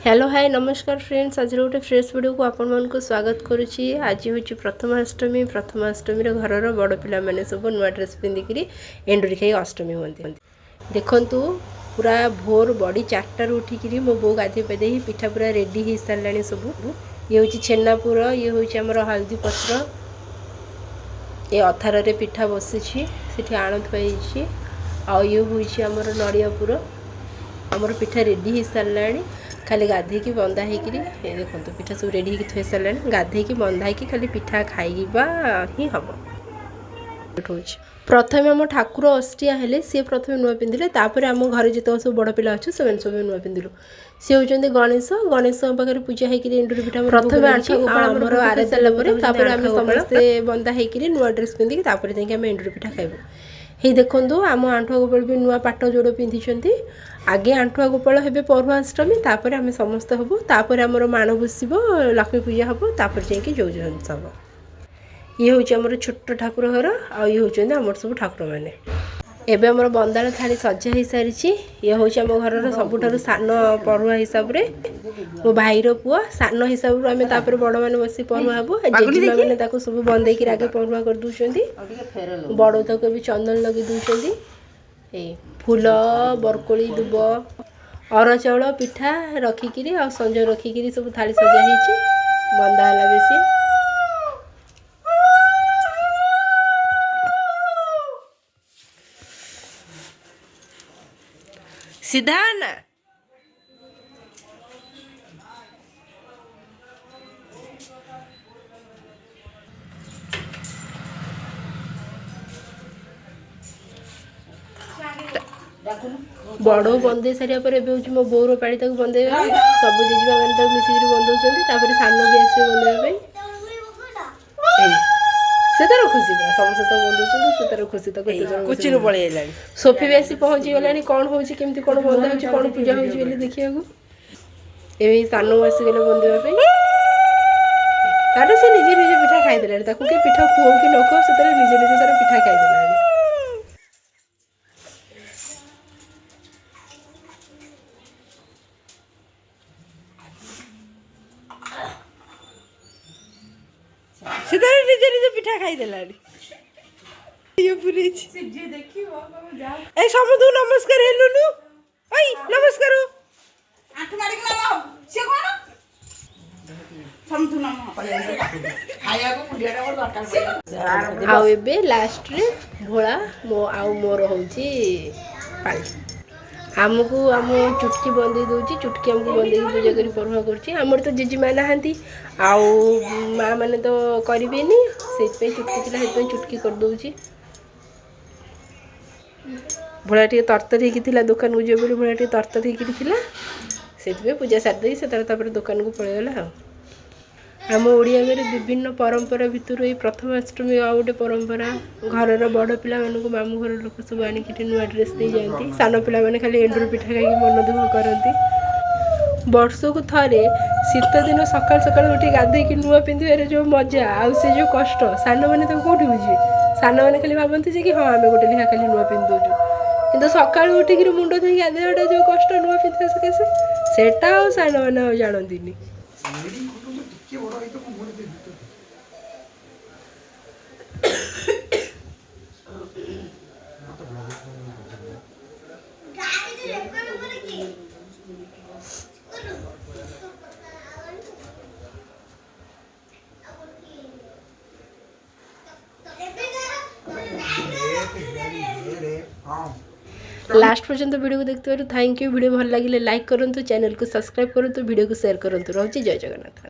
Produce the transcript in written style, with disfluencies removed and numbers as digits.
Hello hi नमस्कार friends आज गोटे फ्रेश वीडियो को आपण मन को स्वागत करुच्ची। आज हूँ प्रथमाष्टमी घर बड़ पिला माने सब नुआ ड्रेस पिंधिकी एंडुरी खाई अष्टमी हमें देखु पूरा भोर बड़ी 4टार उठिकी मो बो गाधे पाधे पिठा पूरा रेडी हो सारा सब। ये हूँ छेनापुर, ये हूँ आमर हल्दी पत्र, ये अथार रे पिठा बसी से आणत पाई आ ये हूँ आमर नड़ियापुर आमर पिठा रेडी हो सारा खाली गाधे बंधा होकर देखो पिठा सब रेडी होकर थोई सारे गाधे बंधा खाली पिठा खाइबा ही हम। प्रथम आम ठाकुर अष्टिया हेले सी प्रथम नुआ पिंधिले तापर आम घर जित सब बड़ पिला अच्छे से सब नुआ पिंधिलु। सी होती गणेश पाखे पूजा होकर एंडुरी पिठा प्रथम आराधि सारापर आम समस्ते बंधा होकर नुआ ड्रेस पिंधिकी आम एंडुरी पिठा खाइबु। हे देखो आम आंठुआ गोपाल भी नुआ पाट जोड़ पिंधि आगे आंठुआ गोपाल हे परुआष्टमी तापर आम समस्त हबू तापर आमर माण बसब लक्ष्मी पूजा हम तापर जाकि जो जिनस हम। ये हूँ आमर छोट ठाकुर घर आ ये हूँ आमर सब ठाकुर मैंने एवं आमर बंदाण थाली सजा हो सारी। ये हूँ आम घर सबुठ सान पढ़ुआ हिसाब से मो भाईर पुआ सान हिसाब से आम बड़ मैंने बस पढ़ुआ हबू। जेजेमा मैंने सब बंदे आगे पढ़ुआ कर दूसरी बड़ तक भी चंदन लगे दूसरी फूल बरकोली दुब अर चाउल पिठा रखिकी आ संज रखिकी सब थाली सजा हो बंदा है बेसी सीधा ना बड़ बंदे सारापर ए मो बोर पाड़ी तक बंदे सब जेजेमा मैंने मिसिक बंदौर सान भी आस बंदे से तार खुशी पूरा समस्त तो बंदौर से तार खुशी तो कुछ पलैला सोफी भी आसी पहुँची गला कौन हो केमती कौन बंदा हो कौन पूजा हो देखा ये सान आसीगले बंदापी तार से निजे निजे पिठा खाईदे कि पिठा खुआ कि न खुआ से निजे निजे तार पिठा खाईदे। निजे निजे पिठा खाईदेला समूह नमस्कार हेलुनु नमस्कार लास्ट रे भोला मो आउ मोर हूँ पाली आमको आम चुटकी बंदे दूची चुटकी आमको बंदे पूजा कर पढ़ुआ कर तो जेजेमा नहांती आउ माँ मैंने तो करें से चुटकी थी चुटकी कर दूची भोला टे तरतर होती दुकान को जीव भोला टे तरतर होती पूजा सारिदे से दुकान को पलैगला। आम ओडिया में विभिन्न परंपरा भितर ये प्रथमाष्टमी आ गोटे परंपरा घर बड़ पिला मामू घर लोक सब आनिकी नुआ ड्रेस दे जाती सान पिला माने खाली एंडुरी पिठा खाई मन दुख करती। वर्ष को थे शीत दिन सकाल सकाल उठी गाधे नुआ पिंधार जो मजा आउ से जो कष्ट सान मैंने तो कौटी बुझे सान मैंने खाली भावती कि हाँ आम गोटे लिखा खाली नुआ पिंधुचु कि सका उठिक मुंड धोई गाधेटा जो कष्ट नुआ पिंधा सकाशे सेटा सान मैंने जानती। लास्ट पर्यंत वीडियो को देखते थैंक यू। वीडियो भल लगे लाइक करूँ, चैनल को सब्सक्राइब करूँ, वीडियो को शेयर करूँ। रोचे जय जगन्नाथ।